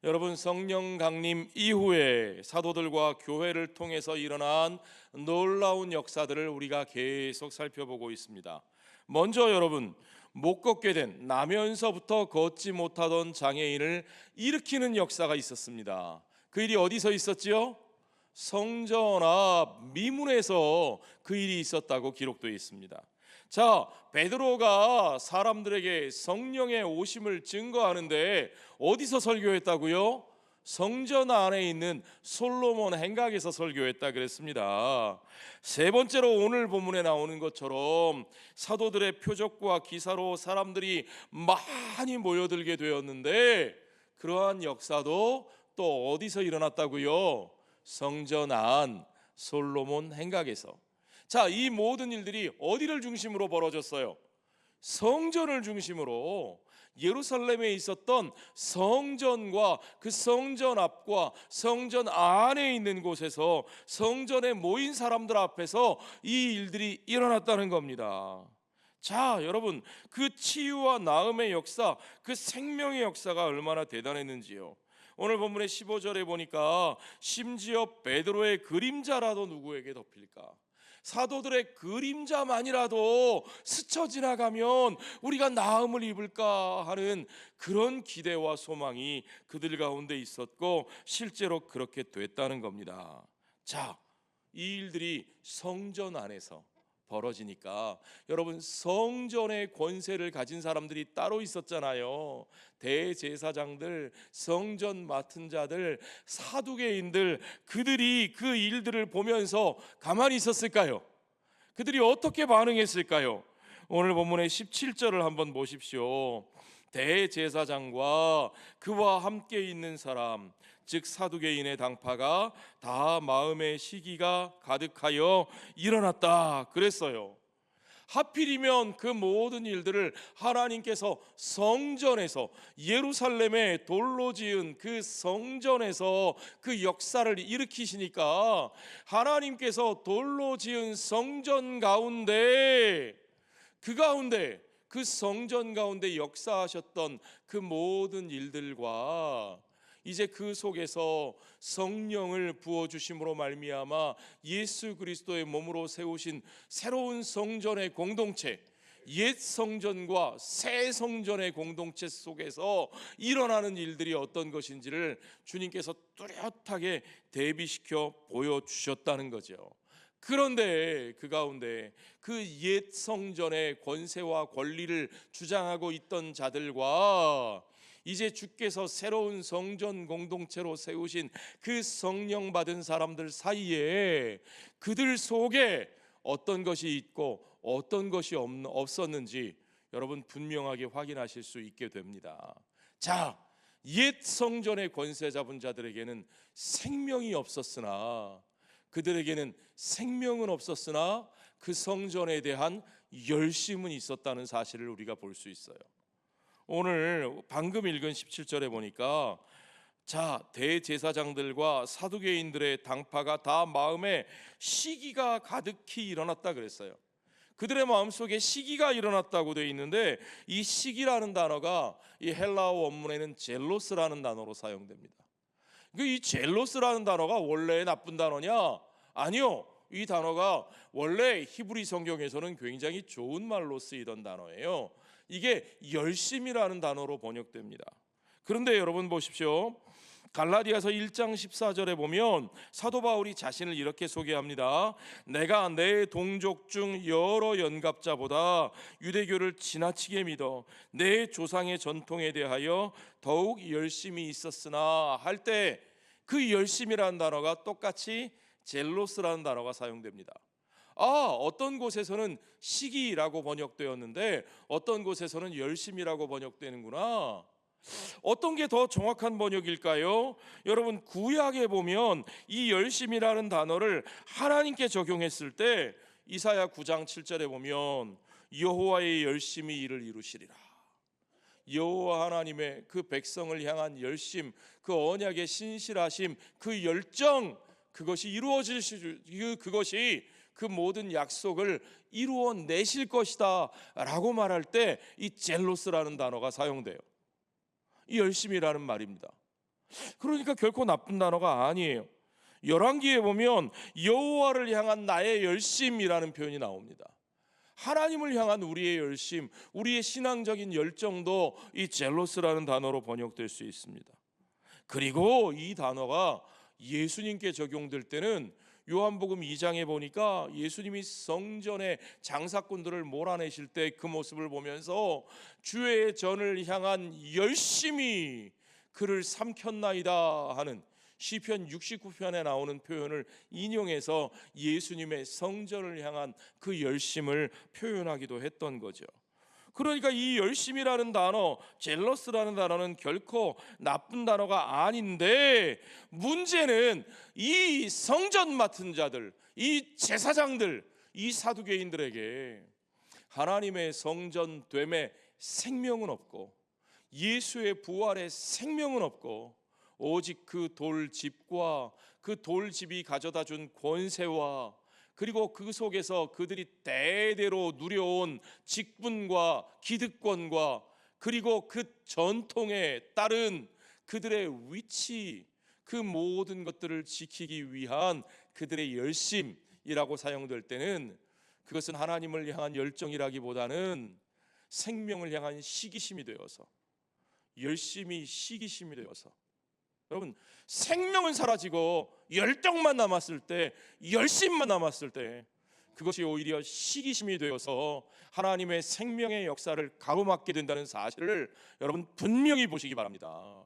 여러분, 성령 강림 이후에 사도들과 교회를 통해서 일어난 놀라운 역사들을 우리가 계속 살펴보고 있습니다. 먼저 여러분, 못 걷게 된 나면서부터 걷지 못하던 장애인을 일으키는 역사가 있었습니다. 그 일이 어디서 있었지요? 성전 앞 미문에서 그 일이 있었다고 기록되어 있습니다. 자, 베드로가 사람들에게 성령의 오심을 증거하는데 어디서 설교했다고요? 성전 안에 있는 솔로몬 행각에서 설교했다 그랬습니다. 세 번째로 오늘 본문에 나오는 것처럼 사도들의 표적과 기사로 사람들이 많이 모여들게 되었는데, 그러한 역사도 또 어디서 일어났다고요? 성전 안 솔로몬 행각에서. 자, 이 모든 일들이 어디를 중심으로 벌어졌어요? 성전을 중심으로, 예루살렘에 있었던 성전과 그 성전 앞과 성전 안에 있는 곳에서 성전에 모인 사람들 앞에서 이 일들이 일어났다는 겁니다. 자, 여러분, 그 치유와 나음의 역사, 그 생명의 역사가 얼마나 대단했는지요. 오늘 본문의 15절에 보니까 심지어 베드로의 그림자라도 누구에게 덮일까? 사도들의 그림자만이라도 스쳐 지나가면 우리가 나음을 입을까 하는 그런 기대와 소망이 그들 가운데 있었고, 실제로 그렇게 됐다는 겁니다. 자, 이 일들이 성전 안에서 벌어지니까 여러분, 성전의 권세를 가진 사람들이 따로 있었잖아요. 대제사장들, 성전 맡은 자들, 사두개인들, 그들이 그 일들을 보면서 가만히 있었을까요? 그들이 어떻게 반응했을까요? 오늘 본문의 17절을 한번 보십시오. 대제사장과 그와 함께 있는 사람, 즉 사두개인의 당파가 다 마음의 시기가 가득하여 일어났다 그랬어요. 하필이면 그 모든 일들을 하나님께서 성전에서, 예루살렘에 돌로 지은 그 성전에서 그 역사를 일으키시니까, 하나님께서 돌로 지은 성전 가운데, 그 성전 가운데 역사하셨던 그 모든 일들과 이제 그 속에서 성령을 부어주심으로 말미암아 예수 그리스도의 몸으로 세우신 새로운 성전의 공동체, 옛 성전과 새 성전의 공동체 속에서 일어나는 일들이 어떤 것인지를 주님께서 뚜렷하게 대비시켜 보여주셨다는 거죠. 그런데 그 가운데 그 옛 성전의 권세와 권리를 주장하고 있던 자들과 이제 주께서 새로운 성전 공동체로 세우신 그 성령 받은 사람들 사이에, 그들 속에 어떤 것이 있고 어떤 것이 없었는지 여러분 분명하게 확인하실 수 있게 됩니다. 자, 옛 성전의 권세 잡은 자들에게는 생명이 없었으나, 그들에게는 생명은 없었으나 그 성전에 대한 열심은 있었다는 사실을 우리가 볼 수 있어요. 오늘 방금 읽은 17절에 보니까, 자, 대제사장들과 사두개인들의 당파가 다 마음에 시기가 가득히 일어났다 그랬어요. 그들의 마음속에 시기가 일어났다고 되어 있는데, 이 시기라는 단어가 이 헬라어 원문에는 젤로스라는 단어로 사용됩니다. 이 젤로스라는 단어가 원래 나쁜 단어냐? 아니요. 이 단어가 원래 히브리 성경에서는 굉장히 좋은 말로 쓰이던 단어예요. 이게 열심이라는 단어로 번역됩니다. 그런데 여러분 보십시오. 갈라디아서 1장 14절에 보면 사도 바울이 자신을 이렇게 소개합니다. 내가 내 동족 중 여러 연갑자보다 유대교를 지나치게 믿어 내 조상의 전통에 대하여 더욱 열심히 있었으나 할 때, 그 열심이라는 단어가 똑같이 젤로스라는 단어가 사용됩니다. 어떤 곳에서는 시기라고 번역되었는데 어떤 곳에서는 열심이라고 번역되는구나. 어떤 게 더 정확한 번역일까요? 여러분, 구약에 보면 이 열심이라는 단어를 하나님께 적용했을 때 이사야 9장 7절에 보면 여호와의 열심이 이를 이루시리라. 여호와 하나님의 그 백성을 향한 열심, 그 언약의 신실하심, 그 열정, 그것이 이루어질 그것이 그 모든 약속을 이루어내실 것이다 라고 말할 때 이 젤로스라는 단어가 사용돼요. 이 열심이라는 말입니다. 그러니까 결코 나쁜 단어가 아니에요. 열왕기에 보면 여호와를 향한 나의 열심이라는 표현이 나옵니다. 하나님을 향한 우리의 열심, 우리의 신앙적인 열정도 이 젤로스라는 단어로 번역될 수 있습니다. 그리고 이 단어가 예수님께 적용될 때는 요한복음 2장에 보니까 예수님이 성전의 장사꾼들을 몰아내실 때 그 모습을 보면서 주의 전을 향한 열심이 그를 삼켰나이다 하는 시편 69편에 나오는 표현을 인용해서 예수님의 성전을 향한 그 열심을 표현하기도 했던 거죠. 그러니까 이 열심이라는 단어, 젤러스라는 단어는 결코 나쁜 단어가 아닌데, 문제는 이 성전 맡은 자들, 이 제사장들, 이 사두개인들에게 하나님의 성전됨에 생명은 없고 예수의 부활에 생명은 없고 오직 그 돌집과 그 돌집이 가져다 준 권세와 그리고 그 속에서 그들이 대대로 누려온 직분과 기득권과 그리고 그 전통에 따른 그들의 위치, 그 모든 것들을 지키기 위한 그들의 열심이라고 사용될 때는 그것은 하나님을 향한 열정이라기보다는 생명을 향한 시기심이 되어서, 열심이 시기심이 되어서, 여러분, 생명은 사라지고 열정만 남았을 때, 열심만 남았을 때 그것이 오히려 시기심이 되어서 하나님의 생명의 역사를 가로막게 된다는 사실을 여러분 분명히 보시기 바랍니다.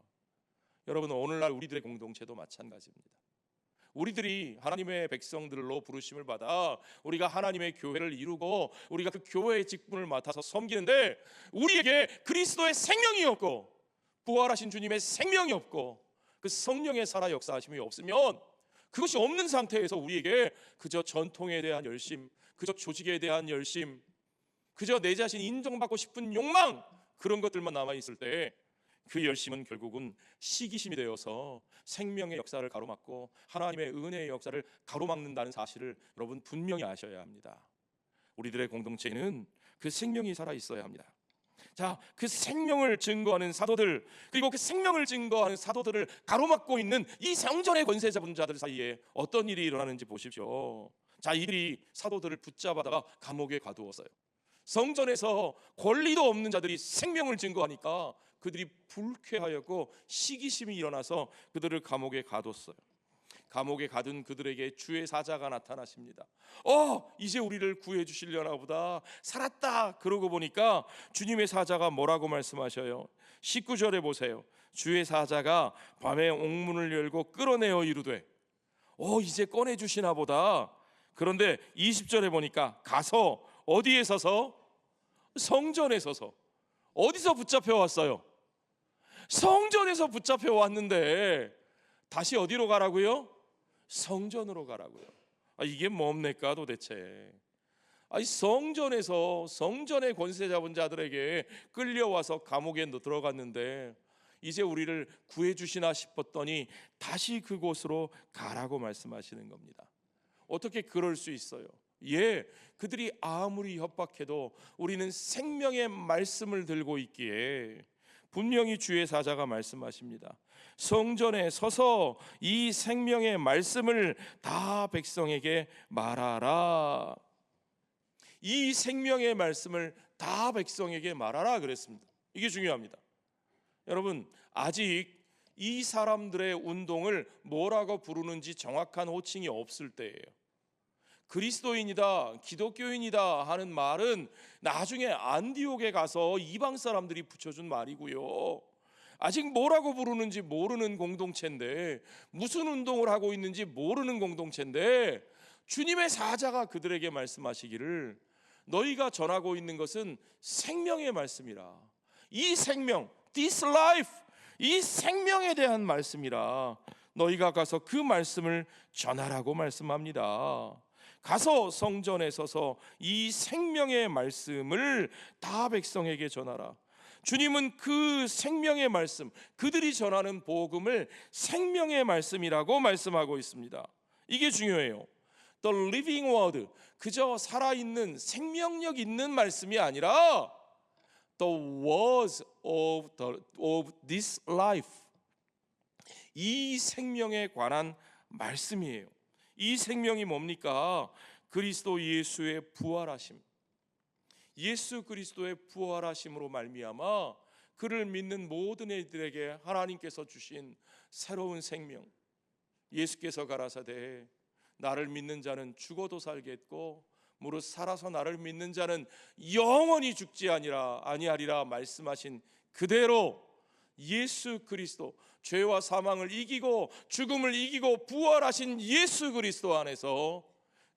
여러분, 오늘날 우리들의 공동체도 마찬가지입니다. 우리들이 하나님의 백성들로 부르심을 받아 우리가 하나님의 교회를 이루고 우리가 그 교회의 직분을 맡아서 섬기는데, 우리에게 그리스도의 생명이 없고 부활하신 주님의 생명이 없고 그 성령의 살아 역사하심이 없으면, 그것이 없는 상태에서 우리에게 그저 전통에 대한 열심, 그저 조직에 대한 열심, 그저 내 자신 인정받고 싶은 욕망, 그런 것들만 남아있을 때 그 열심은 결국은 시기심이 되어서 생명의 역사를 가로막고 하나님의 은혜의 역사를 가로막는다는 사실을 여러분 분명히 아셔야 합니다. 우리들의 공동체에는 그 생명이 살아있어야 합니다. 자, 그 생명을 증거하는 사도들, 그리고 그 생명을 증거하는 사도들을 가로막고 있는 이 성전의 권세 잡은 자들 사이에 어떤 일이 일어나는지 보십시오. 자, 이들이 사도들을 붙잡아다가 감옥에 가두었어요. 성전에서 권리도 없는 자들이 생명을 증거하니까 그들이 불쾌하였고 시기심이 일어나서 그들을 감옥에 가뒀어요. 감옥에 가둔 그들에게 주의 사자가 나타나십니다. 이제 우리를 구해 주시려나 보다, 살았다. 그러고 보니까 주님의 사자가 뭐라고 말씀하셔요? 19절에 보세요. 주의 사자가 밤에 옥문을 열고 끌어내어 이르되, 이제 꺼내 주시나 보다. 그런데 20절에 보니까 가서 어디에 서서? 성전에 서서. 어디서 붙잡혀 왔어요? 성전에서 붙잡혀 왔는데 다시 어디로 가라고요? 성전으로 가라고요. 이게 뭡니까 도대체? 성전에서 성전의 권세 잡은 자들에게 끌려와서 감옥에 들어갔는데 이제 우리를 구해 주시나 싶었더니 다시 그곳으로 가라고 말씀하시는 겁니다. 어떻게 그럴 수 있어요? 그들이 아무리 협박해도 우리는 생명의 말씀을 들고 있기에 분명히 주의 사자가 말씀하십니다. 성전에 서서 이 생명의 말씀을 다 백성에게 말하라. 이 생명의 말씀을 다 백성에게 말하라 그랬습니다. 이게 중요합니다. 여러분, 아직 이 사람들의 운동을 뭐라고 부르는지 정확한 호칭이 없을 때예요. 그리스도인이다, 기독교인이다 하는 말은 나중에 안디옥에 가서 이방 사람들이 붙여준 말이고요. 아직 뭐라고 부르는지 모르는 공동체인데, 무슨 운동을 하고 있는지 모르는 공동체인데, 주님의 사자가 그들에게 말씀하시기를 너희가 전하고 있는 것은 생명의 말씀이라. 이 생명, this life, 이 생명에 대한 말씀이라. 너희가 가서 그 말씀을 전하라고 말씀합니다. 가서 성전에 서서 이 생명의 말씀을 다 백성에게 전하라. 주님은 그 생명의 말씀, 그들이 전하는 복음을 생명의 말씀이라고 말씀하고 있습니다. 이게 중요해요. The living word, 그저 살아있는 생명력 있는 말씀이 아니라 The words of this life, 이 생명에 관한 말씀이에요. 이 생명이 뭡니까? 그리스도 예수의 부활하심. 예수 그리스도의 부활하심으로 말미암아 그를 믿는 모든 이들에게 하나님께서 주신 새로운 생명. 예수께서 가라사대 나를 믿는 자는 죽어도 살겠고 무릇 살아서 나를 믿는 자는 영원히 죽지 아니하리라 말씀하신 그대로 예수 그리스도, 죄와 사망을 이기고 죽음을 이기고 부활하신 예수 그리스도 안에서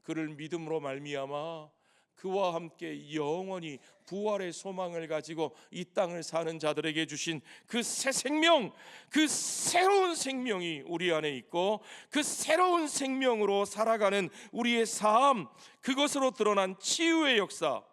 그를 믿음으로 말미암아 그와 함께 영원히 부활의 소망을 가지고 이 땅을 사는 자들에게 주신 그 새 생명, 그 새로운 생명이 우리 안에 있고 그 새로운 생명으로 살아가는 우리의 삶, 그것으로 드러난 치유의 역사,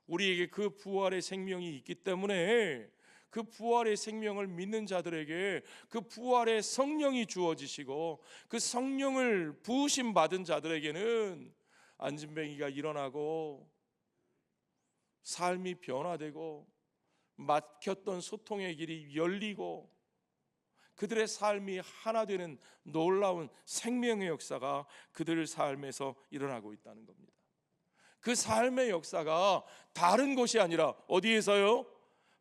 우리에게 그 부활의 생명이 있기 때문에 그 부활의 생명을 믿는 자들에게 그 부활의 성령이 주어지시고 그 성령을 부으심 받은 자들에게는 안진뱅이가 일어나고 삶이 변화되고 막혔던 소통의 길이 열리고 그들의 삶이 하나 되는 놀라운 생명의 역사가 그들 삶에서 일어나고 있다는 겁니다. 그 삶의 역사가 다른 곳이 아니라 어디에서요?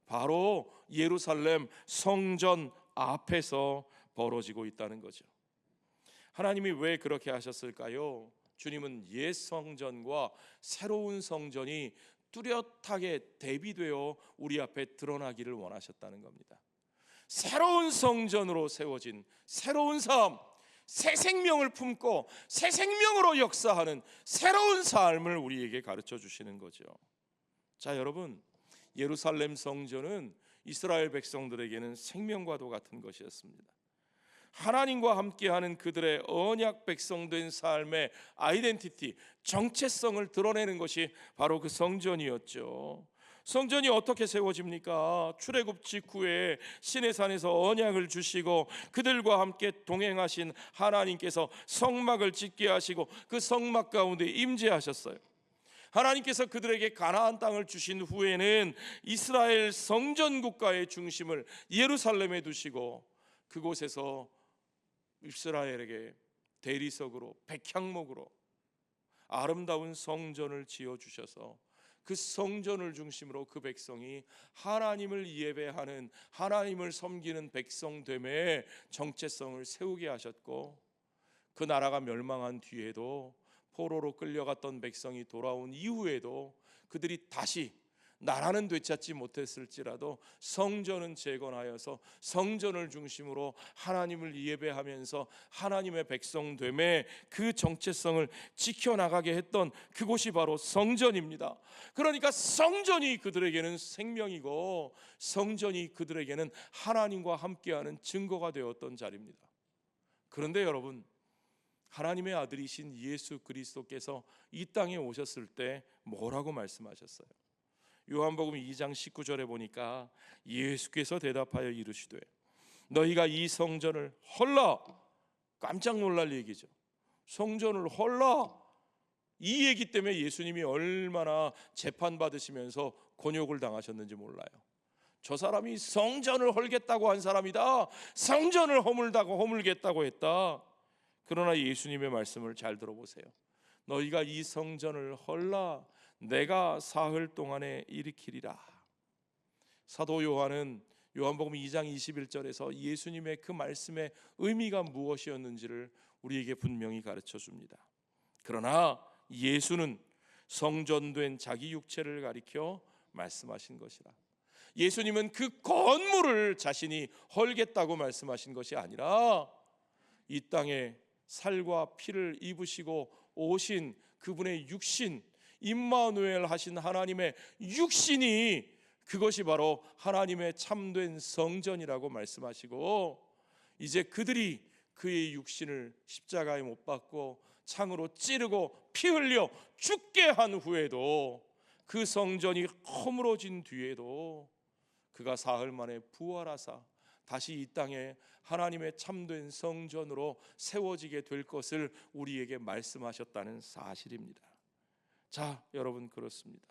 바로 예루살렘 성전 앞에서 벌어지고 있다는 거죠. 하나님이 왜 그렇게 하셨을까요? 주님은 옛 성전과 새로운 성전이 뚜렷하게 대비되어 우리 앞에 드러나기를 원하셨다는 겁니다. 새로운 성전으로 세워진 새로운 삶, 새 생명을 품고 새 생명으로 역사하는 새로운 삶을 우리에게 가르쳐 주시는 거죠. 자, 여러분, 예루살렘 성전은 이스라엘 백성들에게는 생명과도 같은 것이었습니다. 하나님과 함께하는 그들의 언약 백성된 삶의 아이덴티티, 정체성을 드러내는 것이 바로 그 성전이었죠. 성전이 어떻게 세워집니까? 출애굽 직후에 시내산에서 언약을 주시고 그들과 함께 동행하신 하나님께서 성막을 짓게 하시고 그 성막 가운데 임재하셨어요. 하나님께서 그들에게 가나안 땅을 주신 후에는 이스라엘 성전 국가의 중심을 예루살렘에 두시고 그곳에서 이스라엘에게 대리석으로 백향목으로 아름다운 성전을 지어 주셔서 그 성전을 중심으로 그 백성이 하나님을 예배하는, 하나님을 섬기는 백성됨의 정체성을 세우게 하셨고, 그 나라가 멸망한 뒤에도 포로로 끌려갔던 백성이 돌아온 이후에도 그들이 다시 나라는 되찾지 못했을지라도 성전은 재건하여서 성전을 중심으로 하나님을 예배하면서 하나님의 백성됨의 그 정체성을 지켜나가게 했던 그곳이 바로 성전입니다. 그러니까 성전이 그들에게는 생명이고 성전이 그들에게는 하나님과 함께하는 증거가 되었던 자리입니다. 그런데 여러분, 하나님의 아들이신 예수 그리스도께서 이 땅에 오셨을 때 뭐라고 말씀하셨어요? 요한복음 2장 19절에 보니까 예수께서 대답하여 이르시되 너희가 이 성전을 헐라, 깜짝 놀랄 얘기죠. 성전을 헐라, 이 얘기 때문에 예수님이 얼마나 재판받으시면서 곤욕을 당하셨는지 몰라요. 저 사람이 성전을 헐겠다고 한 사람이다, 성전을 허물겠다고 했다. 그러나 예수님의 말씀을 잘 들어보세요. 너희가 이 성전을 헐라, 내가 사흘 동안에 일으키리라. 사도 요한은 요한복음 2장 21절에서 예수님의 그 말씀의 의미가 무엇이었는지를 우리에게 분명히 가르쳐 줍니다. 그러나 예수는 성전된 자기 육체를 가리켜 말씀하신 것이라. 예수님은 그 건물을 자신이 헐겠다고 말씀하신 것이 아니라 이 땅에 살과 피를 입으시고 오신 그분의 육신, 임마누엘 하신 하나님의 육신이, 그것이 바로 하나님의 참된 성전이라고 말씀하시고, 이제 그들이 그의 육신을 십자가에 못 박고 창으로 찌르고 피 흘려 죽게 한 후에도, 그 성전이 허물어진 뒤에도 그가 사흘 만에 부활하사 다시 이 땅에 하나님의 참된 성전으로 세워지게 될 것을 우리에게 말씀하셨다는 사실입니다. 자, 여러분, 그렇습니다.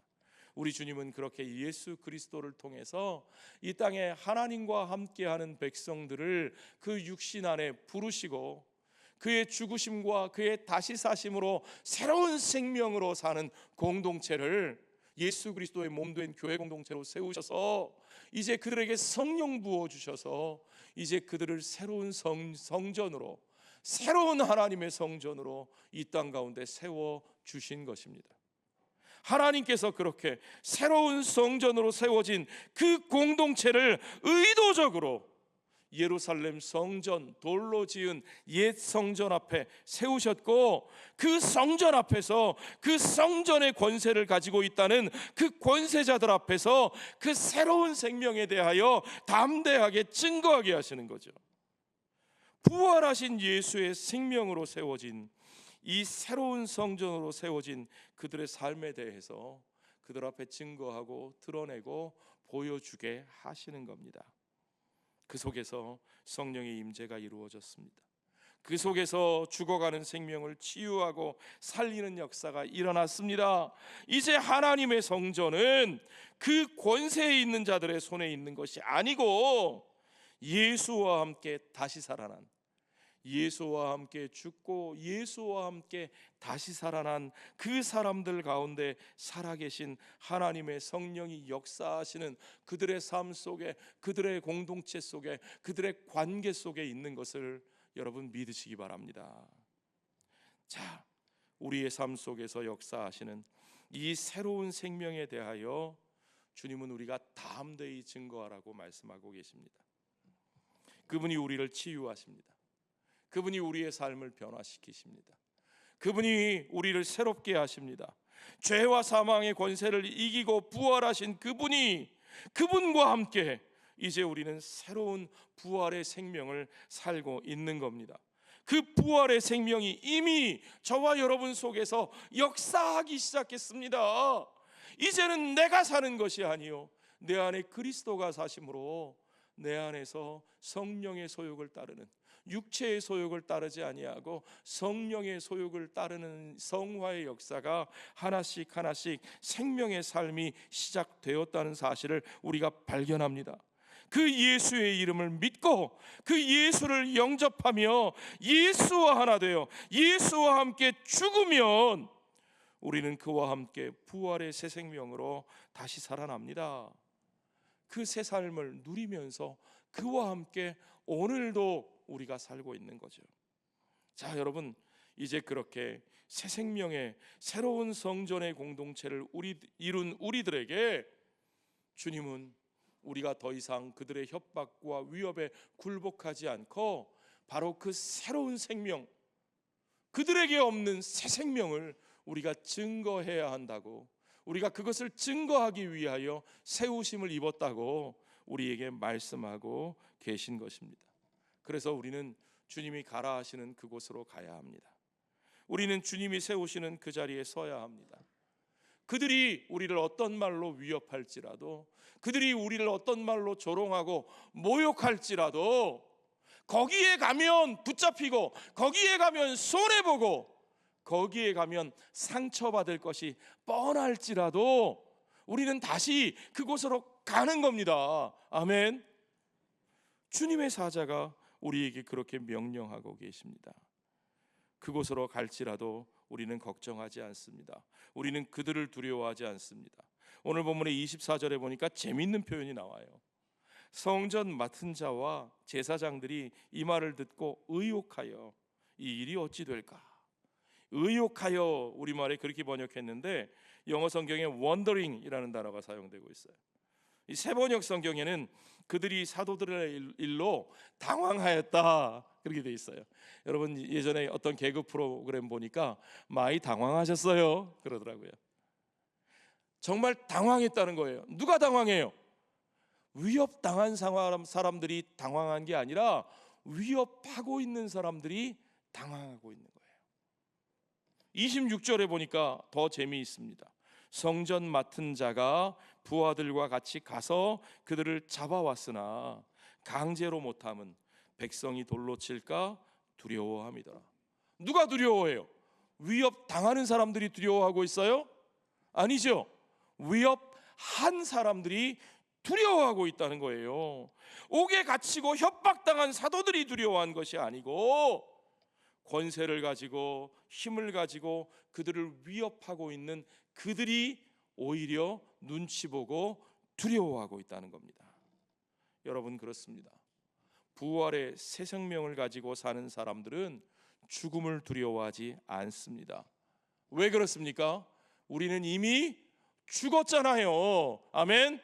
우리 주님은 그렇게 예수 그리스도를 통해서 이 땅에 하나님과 함께하는 백성들을 그 육신 안에 부르시고 그의 죽으심과 그의 다시 사심으로 새로운 생명으로 사는 공동체를 예수 그리스도의 몸된 교회 공동체로 세우셔서 이제 그들에게 성령 부어주셔서 이제 그들을 새로운 성전으로, 새로운 하나님의 성전으로 이 땅 가운데 세워주신 것입니다. 하나님께서 그렇게 새로운 성전으로 세워진 그 공동체를 의도적으로 예루살렘 성전, 돌로 지은 옛 성전 앞에 세우셨고, 그 성전 앞에서 그 성전의 권세를 가지고 있다는 그 권세자들 앞에서 그 새로운 생명에 대하여 담대하게 증거하게 하시는 거죠. 부활하신 예수의 생명으로 세워진 이 새로운 성전으로 세워진 그들의 삶에 대해서 그들 앞에 증거하고 드러내고 보여주게 하시는 겁니다. 그 속에서 성령의 임재가 이루어졌습니다. 그 속에서 죽어가는 생명을 치유하고 살리는 역사가 일어났습니다. 이제 하나님의 성전은 그 권세에 있는 자들의 손에 있는 것이 아니고 예수와 함께 다시 살아난, 예수와 함께 죽고 예수와 함께 다시 살아난 그 사람들 가운데 살아계신 하나님의 성령이 역사하시는 그들의 삶 속에, 그들의 공동체 속에, 그들의 관계 속에 있는 것을 여러분 믿으시기 바랍니다. 자, 우리의 삶 속에서 역사하시는 이 새로운 생명에 대하여 주님은 우리가 담대히 증거하라고 말씀하고 계십니다. 그분이 우리를 치유하십니다. 그분이 우리의 삶을 변화시키십니다. 그분이 우리를 새롭게 하십니다. 죄와 사망의 권세를 이기고 부활하신 그분이, 그분과 함께 이제 우리는 새로운 부활의 생명을 살고 있는 겁니다. 그 부활의 생명이 이미 저와 여러분 속에서 역사하기 시작했습니다. 이제는 내가 사는 것이 아니요 내 안에 그리스도가 사심으로 내 안에서 성령의 소욕을 따르는, 육체의 소욕을 따르지 아니하고 성령의 소욕을 따르는 성화의 역사가 하나씩 하나씩 생명의 삶이 시작되었다는 사실을 우리가 발견합니다. 그 예수의 이름을 믿고 그 예수를 영접하며 예수와 하나 되어 예수와 함께 죽으면 우리는 그와 함께 부활의 새 생명으로 다시 살아납니다. 그 새 삶을 누리면서 그와 함께 오늘도 우리가 살고 있는 거죠. 자, 여러분, 이제 그렇게 새 생명의 새로운 성전의 공동체를 이룬 우리들에게 주님은 우리가 더 이상 그들의 협박과 위협에 굴복하지 않고 바로 그 새로운 생명, 그들에게 없는 새 생명을 우리가 증거해야 한다고, 우리가 그것을 증거하기 위하여 세우심을 입었다고 우리에게 말씀하고 계신 것입니다. 그래서 우리는 주님이 가라 하시는 그곳으로 가야 합니다. 우리는 주님이 세우시는 그 자리에 서야 합니다. 그들이 우리를 어떤 말로 위협할지라도, 그들이 우리를 어떤 말로 조롱하고 모욕할지라도 거기에 가면 붙잡히고, 거기에 가면 손해보고, 거기에 가면 상처받을 것이 뻔할지라도 우리는 다시 그곳으로 가는 겁니다. 아멘. 주님의 사자가 우리에게 그렇게 명령하고 계십니다. 그곳으로 갈지라도 우리는 걱정하지 않습니다. 우리는 그들을 두려워하지 않습니다. 오늘 본문의 24절에 보니까 재미있는 표현이 나와요. 성전 맡은 자와 제사장들이 이 말을 듣고 의혹하여 이 일이 어찌 될까? 의혹하여 우리말에 그렇게 번역했는데 영어 성경에 wondering이라는 단어가 사용되고 있어요. 이 세번역 성경에는 그들이 사도들의 일로 당황하였다 그렇게 돼 있어요. 여러분 예전에 어떤 개그 프로그램 보니까 많이 당황하셨어요 그러더라고요. 정말 당황했다는 거예요. 누가 당황해요? 위협당한 사람들이 당황한 게 아니라 위협하고 있는 사람들이 당황하고 있는 거예요. 26절에 보니까 더 재미있습니다. 성전 맡은 자가 부하들과 같이 가서 그들을 잡아왔으나 강제로 못함은 백성이 돌로 칠까 두려워함이더라. 누가 두려워해요? 위협 당하는 사람들이 두려워하고 있어요? 아니죠. 위협한 사람들이 두려워하고 있다는 거예요. 옥에 갇히고 협박당한 사도들이 두려워한 것이 아니고 권세를 가지고 힘을 가지고 그들을 위협하고 있는 그들이 오히려 눈치 보고 두려워하고 있다는 겁니다. 여러분, 그렇습니다. 부활의 새 생명을 가지고 사는 사람들은 죽음을 두려워하지 않습니다. 왜 그렇습니까? 우리는 이미 죽었잖아요. 아멘.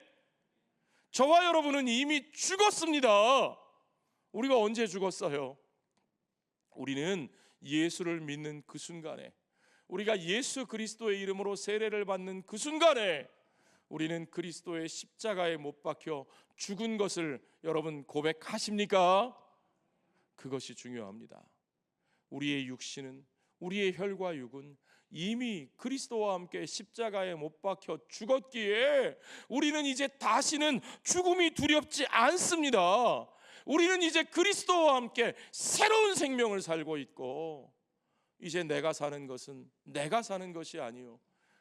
저와 여러분은 이미 죽었습니다. 우리가 언제 죽었어요? 우리는 예수를 믿는 그 순간에, 우리가 예수 그리스도의 이름으로 세례를 받는 그 순간에 우리는 그리스도의 십자가에 못 박혀 죽은 것을 여러분 고백하십니까? 그것이 중요합니다. 우리의 육신은, 우리의 혈과 육은 이미 그리스도와 함께 십자가에 못 박혀 죽었기에 우리는 이제 다시는 죽음이 두렵지 않습니다. 우리는 이제 그리스도와 함께 새로운 생명을 살고 있고, 이제 내가 사는 것은 내가 사는 것이 아니요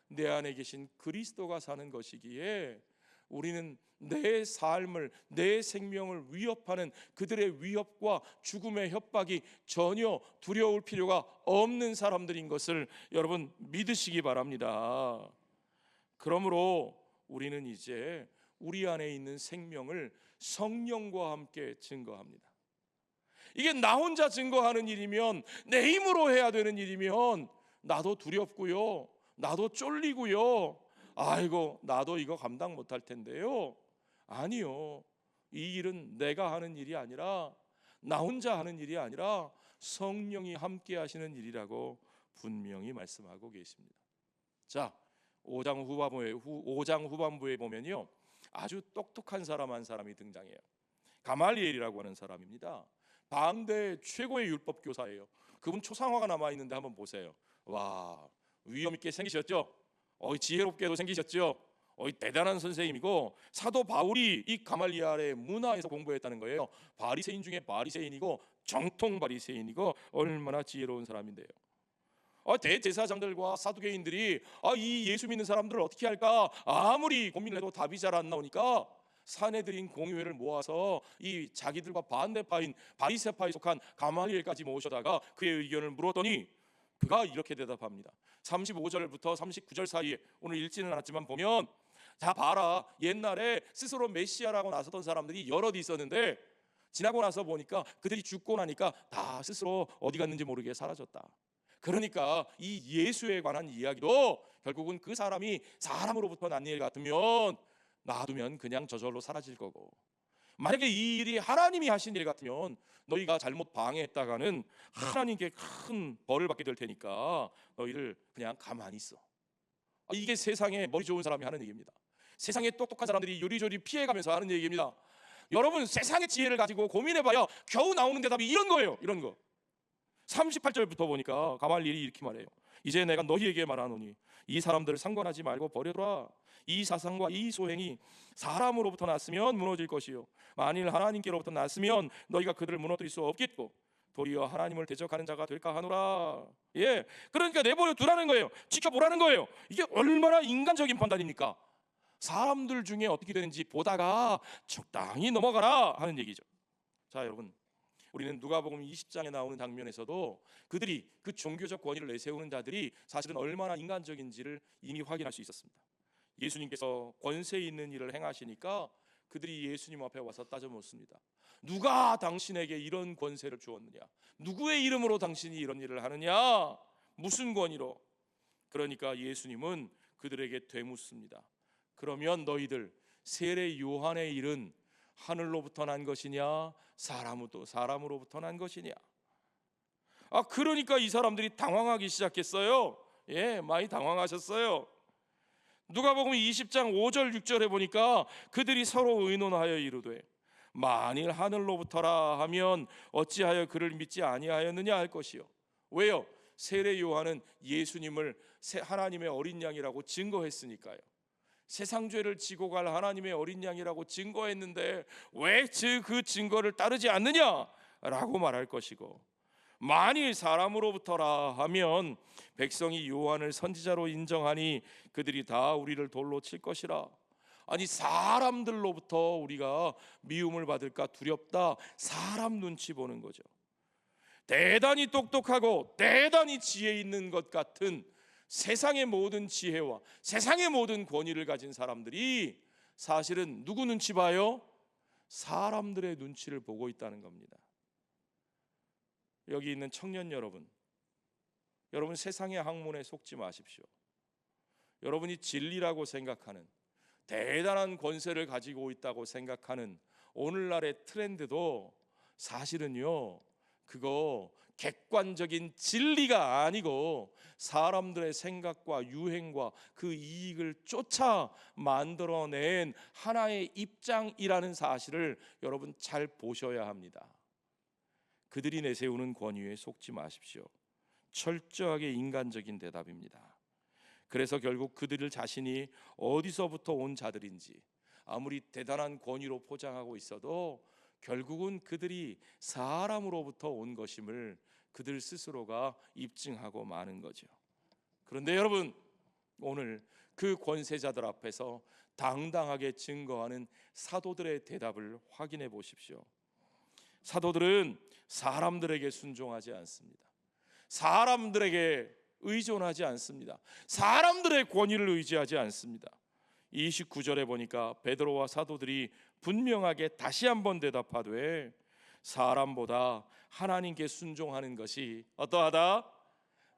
내 안에 계신 그리스도가 사는 것이기에 우리는 내 삶을, 내 생명을 위협하는 그들의 위협과 죽음의 협박이 전혀 두려울 필요가 없는 사람들인 것을 여러분 믿으시기 바랍니다. 그러므로 우리는 이제 우리 안에 있는 생명을 성령과 함께 증거합니다. 이게 나 혼자 증거하는 일이면, 내 힘으로 해야 되는 일이면 나도 두렵고요, 나도 쫄리고요, 아이고 나도 이거 감당 못할 텐데요. 아니요, 이 일은 내가 하는 일이 아니라, 나 혼자 하는 일이 아니라 성령이 함께 하시는 일이라고 분명히 말씀하고 계십니다. 자, 5장 후반부에 보면요, 아주 똑똑한 사람 한 사람이 등장해요. 가말리엘이라고 하는 사람입니다. 당대 최고의 율법 교사예요. 그분 초상화가 남아 있는데 한번 보세요. 와, 위엄 있게 생기셨죠? 지혜롭게도 생기셨죠? 대단한 선생님이고, 사도 바울이 이 가말리엘의 문화에서 공부했다는 거예요. 바리새인 중에 바리새인이고, 정통 바리새인이고, 얼마나 지혜로운 사람인데요. 대제사장들과 사두개인들이 이 예수 믿는 사람들을 어떻게 할까 아무리 고민을 해도 답이 잘 안 나오니까 사내들인 공의회를 모아서 이 자기들과 반대파인 바리새파에 속한 가말리엘까지 모셔다가 그의 의견을 물었더니 그가 이렇게 대답합니다. 35절부터 39절 사이에, 오늘 읽지는 않았지만 보면, 자 봐라, 옛날에 스스로 메시아라고 나섰던 사람들이 여럿 있었는데 지나고 나서 보니까 그들이 죽고 나니까 다 스스로 어디 갔는지 모르게 사라졌다. 그러니까 이 예수에 관한 이야기도 결국은 그 사람이 사람으로부터 난 일 같으면 놔두면 그냥 저절로 사라질 거고, 만약에 이 일이 하나님이 하신 일 같으면 너희가 잘못 방해했다가는 하나님께 큰 벌을 받게 될 테니까 너희를 그냥 가만히 있어. 이게 세상에 머리 좋은 사람이 하는 얘기입니다. 세상에 똑똑한 사람들이 요리조리 피해가면서 하는 얘기입니다. 여러분, 세상의 지혜를 가지고 고민해봐야 겨우 나오는 대답이 이런 거예요. 이런 거. 38절부터 보니까 가말리엘이 이렇게 말해요. 이제 내가 너희에게 말하노니 이 사람들을 상관하지 말고 버려둬라. 이 사상과 이 소행이 사람으로부터 났으면 무너질 것이요, 만일 하나님께로부터 났으면 너희가 그들을 무너뜨릴 수 없겠고 도리어 하나님을 대적하는 자가 될까 하노라. 그러니까 내버려 두라는 거예요. 지켜보라는 거예요. 이게 얼마나 인간적인 판단입니까? 사람들 중에 어떻게 되는지 보다가 적당히 넘어가라 하는 얘기죠. 자, 여러분, 우리는 누가복음 20장에 나오는 장면에서도 그들이, 그 종교적 권위를 내세우는 자들이 사실은 얼마나 인간적인지를 이미 확인할 수 있었습니다. 예수님께서 권세 있는 일을 행하시니까 그들이 예수님 앞에 와서 따져 묻습니다. 누가 당신에게 이런 권세를 주었느냐? 누구의 이름으로 당신이 이런 일을 하느냐? 무슨 권위로? 그러니까 예수님은 그들에게 되묻습니다. 그러면 너희들 세례 요한의 일은 하늘로부터 난 것이냐, 사람으로부터 난 것이냐? 그러니까 이 사람들이 당황하기 시작했어요. 많이 당황하셨어요. 누가복음 20장 5절 6절에 보니까 그들이 서로 의논하여 이르되 만일 하늘로부터라 하면 어찌하여 그를 믿지 아니하였느냐 할 것이요. 왜요? 세례 요한은 예수님을 하나님의 어린 양이라고 증거했으니까요. 세상 죄를 지고 갈 하나님의 어린 양이라고 증거했는데 왜 그 증거를 따르지 않느냐라고 말할 것이고, 만일 사람으로부터라 하면 백성이 요한을 선지자로 인정하니 그들이 다 우리를 돌로 칠 것이라. 아니, 사람들로부터 우리가 미움을 받을까 두렵다. 사람 눈치 보는 거죠. 대단히 똑똑하고 대단히 지혜 있는 것 같은 세상의 모든 지혜와 세상의 모든 권위를 가진 사람들이 사실은 누구 눈치 봐요? 사람들의 눈치를 보고 있다는 겁니다. 여기 있는 청년 여러분, 여러분 세상의 학문에 속지 마십시오. 여러분이 진리라고 생각하는, 대단한 권세를 가지고 있다고 생각하는 오늘날의 트렌드도 사실은요, 그거 객관적인 진리가 아니고 사람들의 생각과 유행과 그 이익을 쫓아 만들어낸 하나의 입장이라는 사실을 여러분 잘 보셔야 합니다. 그들이 내세우는 권위에 속지 마십시오. 철저하게 인간적인 대답입니다. 그래서 결국 그들 자신이 어디서부터 온 자들인지 아무리 대단한 권위로 포장하고 있어도 결국은 그들이 사람으로부터 온 것임을 그들 스스로가 입증하고 마는 거죠. 그런데 여러분, 오늘 그 권세자들 앞에서 당당하게 증거하는 사도들의 대답을 확인해 보십시오. 사도들은 사람들에게 순종하지 않습니다. 사람들에게 의존하지 않습니다. 사람들의 권위를 의지하지 않습니다. 29절에 보니까 베드로와 사도들이 분명하게 다시 한번 대답하되 사람보다 하나님께 순종하는 것이 어떠하다?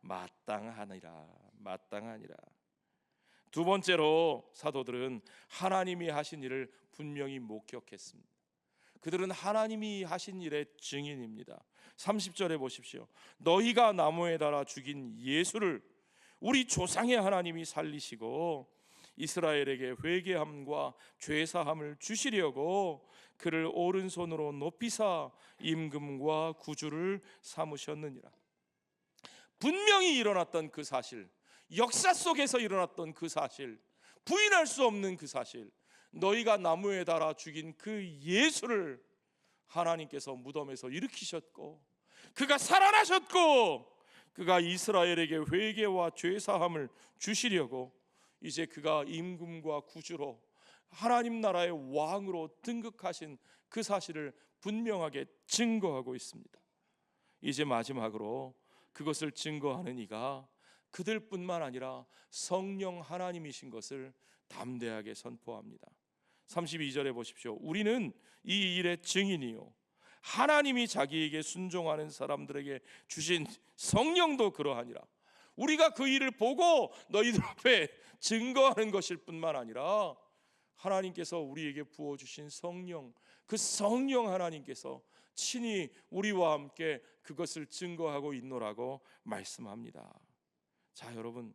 마땅하니라. 마땅하니라. 두 번째로 사도들은 하나님이 하신 일을 분명히 목격했습니다. 그들은 하나님이 하신 일의 증인입니다. 30절에 보십시오. 너희가 나무에 달아 죽인 예수를 우리 조상의 하나님이 살리시고 이스라엘에게 회개함과 죄사함을 주시려고 그를 오른손으로 높이사 임금과 구주를 삼으셨느니라. 분명히 일어났던 그 사실, 역사 속에서 일어났던 그 사실, 부인할 수 없는 그 사실, 너희가 나무에 달아 죽인 그 예수를 하나님께서 무덤에서 일으키셨고 그가 살아나셨고 그가 이스라엘에게 회개와 죄사함을 주시려고 이제 그가 임금과 구주로 하나님 나라의 왕으로 등극하신 그 사실을 분명하게 증거하고 있습니다. 이제 마지막으로 그것을 증거하는 이가 그들뿐만 아니라 성령 하나님이신 것을 담대하게 선포합니다. 32절에 보십시오. 우리는 이 일의 증인이요 하나님이 자기에게 순종하는 사람들에게 주신 성령도 그러하니라. 우리가 그 일을 보고 너희들 앞에 증거하는 것일 뿐만 아니라 하나님께서 우리에게 부어주신 성령, 그 성령 하나님께서 친히 우리와 함께 그것을 증거하고 있노라고 말씀합니다. 자, 여러분,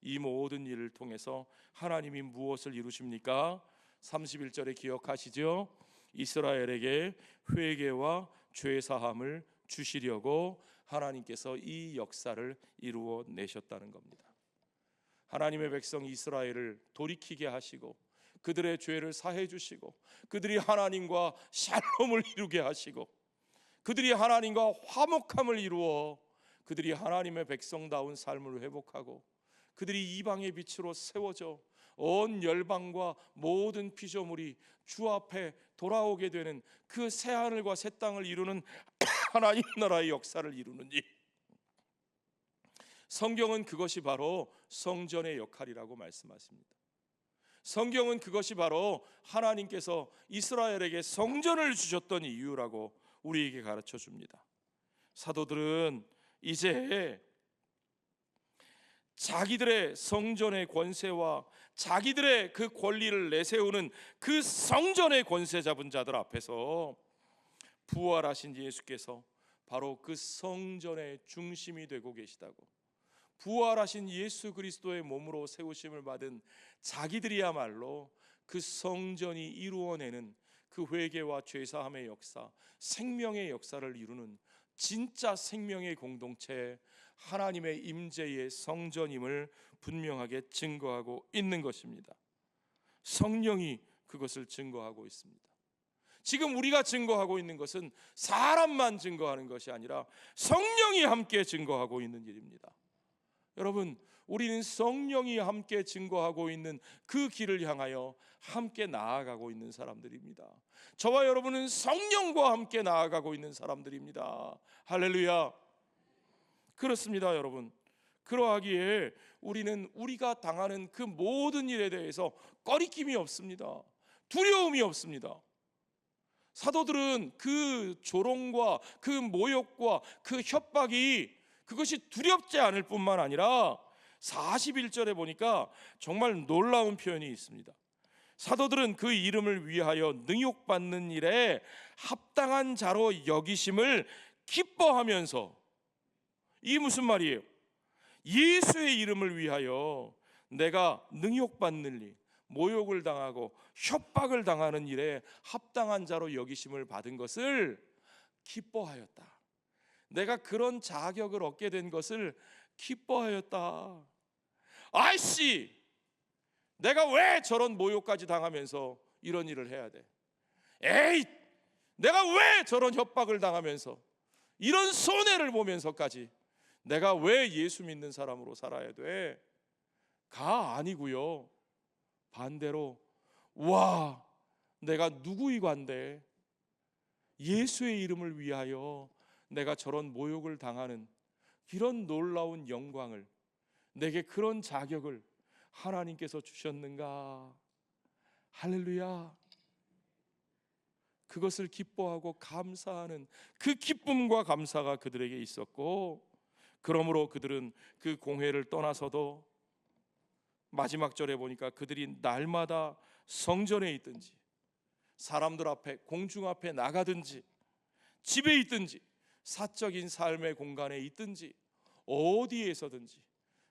이 모든 일을 통해서 하나님이 무엇을 이루십니까? 31절에 기억하시죠? 이스라엘에게 회개와 죄사함을 주시려고 하나님께서 이 역사를 이루어 내셨다는 겁니다. 하나님의 백성 이스라엘을 돌이키게 하시고 그들의 죄를 사해 주시고 그들이 하나님과 샬롬을 이루게 하시고 그들이 하나님과 화목함을 이루어 그들이 하나님의 백성다운 삶을 회복하고 그들이 이방의 빛으로 세워져 온 열방과 모든 피조물이 주 앞에 돌아오게 되는 그 새하늘과 새 땅을 이루는 하나님 나라의 역사를 이루는지, 성경은 그것이 바로 성전의 역할이라고 말씀하십니다. 성경은 그것이 바로 하나님께서 이스라엘에게 성전을 주셨던 이유라고 우리에게 가르쳐 줍니다. 사도들은 이제 자기들의 성전의 권세와 자기들의 그 권리를 내세우는 그 성전의 권세 잡은 자들 앞에서 부활하신 예수께서 바로 그 성전의 중심이 되고 계시다고, 부활하신 예수 그리스도의 몸으로 세우심을 받은 자기들이야말로 그 성전이 이루어내는 그 회개와 죄사함의 역사, 생명의 역사를 이루는 진짜 생명의 공동체, 하나님의 임재의 성전임을 분명하게 증거하고 있는 것입니다. 성령이 그것을 증거하고 있습니다. 지금 우리가 증거하고 있는 것은 사람만 증거하는 것이 아니라 성령이 함께 증거하고 있는 일입니다. 여러분, 우리는 성령이 함께 증거하고 있는 그 길을 향하여 함께 나아가고 있는 사람들입니다. 저와 여러분은 성령과 함께 나아가고 있는 사람들입니다. 할렐루야. 그렇습니다, 여러분. 그러하기에 우리는 우리가 당하는 그 모든 일에 대해서 꺼리낌이 없습니다. 두려움이 없습니다. 사도들은 그 조롱과 그 모욕과 그 협박이 그것이 두렵지 않을 뿐만 아니라 41절에 보니까 정말 놀라운 표현이 있습니다. 사도들은 그 이름을 위하여 능욕받는 일에 합당한 자로 여기심을 기뻐하면서, 이게 무슨 말이에요? 예수의 이름을 위하여 내가 능욕받는 일, 모욕을 당하고 협박을 당하는 일에 합당한 자로 여기심을 받은 것을 기뻐하였다. 내가 그런 자격을 얻게 된 것을 기뻐하였다. 아이씨, 내가 왜 저런 모욕까지 당하면서 이런 일을 해야 돼? 에이, 내가 왜 저런 협박을 당하면서 이런 손해를 보면서까지 내가 왜 예수 믿는 사람으로 살아야 돼? 가 아니고요, 반대로 와, 내가 누구이관데 예수의 이름을 위하여 내가 저런 모욕을 당하는 이런 놀라운 영광을, 내게 그런 자격을 하나님께서 주셨는가? 할렐루야. 그것을 기뻐하고 감사하는 그 기쁨과 감사가 그들에게 있었고, 그러므로 그들은 그 공회를 떠나서도 마지막 절에 보니까 그들이 날마다 성전에 있든지 사람들 앞에, 공중 앞에 나가든지 집에 있든지 사적인 삶의 공간에 있든지 어디에서든지,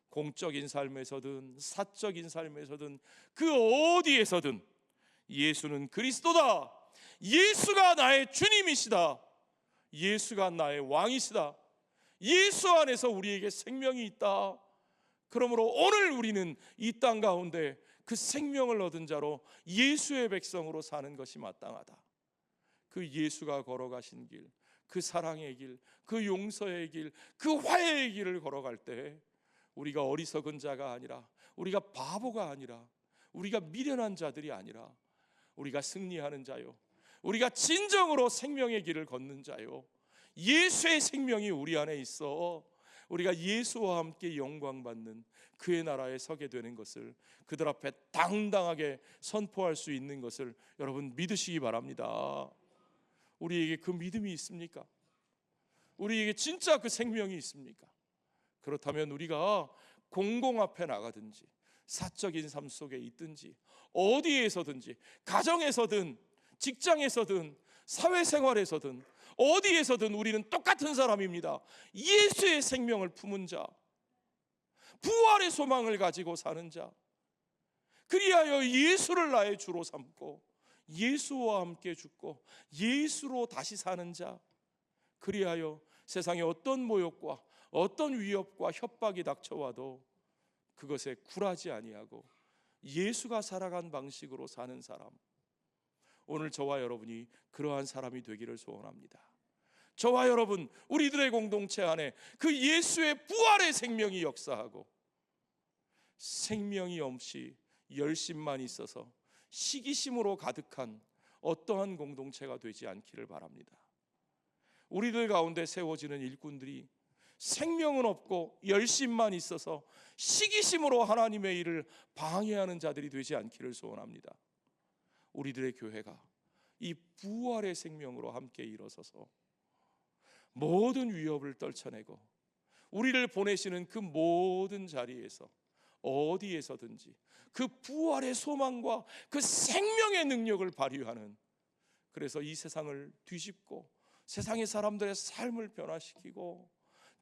공적인 삶에서든 사적인 삶에서든 그 어디에서든 예수는 그리스도다, 예수가 나의 주님이시다, 예수가 나의 왕이시다, 예수 안에서 우리에게 생명이 있다. 그러므로 오늘 우리는 이 땅 가운데 그 생명을 얻은 자로 예수의 백성으로 사는 것이 마땅하다. 그 예수가 걸어가신 길, 그 사랑의 길, 그 용서의 길, 그 화해의 길을 걸어갈 때 우리가 어리석은 자가 아니라, 우리가 바보가 아니라, 우리가 미련한 자들이 아니라 우리가 승리하는 자요, 우리가 진정으로 생명의 길을 걷는 자요, 예수의 생명이 우리 안에 있어 우리가 예수와 함께 영광받는 그의 나라에 서게 되는 것을, 그들 앞에 당당하게 선포할 수 있는 것을 여러분 믿으시기 바랍니다. 우리에게 그 믿음이 있습니까? 우리에게 진짜 그 생명이 있습니까? 그렇다면 우리가 공공 앞에 나가든지 사적인 삶 속에 있든지 어디에서든지, 가정에서든 직장에서든 사회생활에서든 어디에서든 우리는 똑같은 사람입니다. 예수의 생명을 품은 자, 부활의 소망을 가지고 사는 자, 그리하여 예수를 나의 주로 삼고 예수와 함께 죽고 예수로 다시 사는 자, 그리하여 세상에 어떤 모욕과 어떤 위협과 협박이 닥쳐와도 그것에 굴하지 아니하고 예수가 살아간 방식으로 사는 사람, 오늘 저와 여러분이 그러한 사람이 되기를 소원합니다. 저와 여러분, 우리들의 공동체 안에 그 예수의 부활의 생명이 역사하고, 생명이 없이 열심만 있어서 시기심으로 가득한 어떠한 공동체가 되지 않기를 바랍니다. 우리들 가운데 세워지는 일꾼들이 생명은 없고 열심만 있어서 시기심으로 하나님의 일을 방해하는 자들이 되지 않기를 소원합니다. 우리들의 교회가 이 부활의 생명으로 함께 일어서서 모든 위협을 떨쳐내고 우리를 보내시는 그 모든 자리에서 어디에서든지 그 부활의 소망과 그 생명의 능력을 발휘하는, 그래서 이 세상을 뒤집고 세상의 사람들의 삶을 변화시키고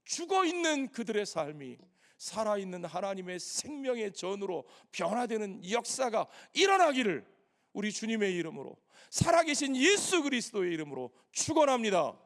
죽어있는 그들의 삶이 살아있는 하나님의 생명의 전으로 변화되는 역사가 일어나기를 우리 주님의 이름으로, 살아계신 예수 그리스도의 이름으로 축원합니다.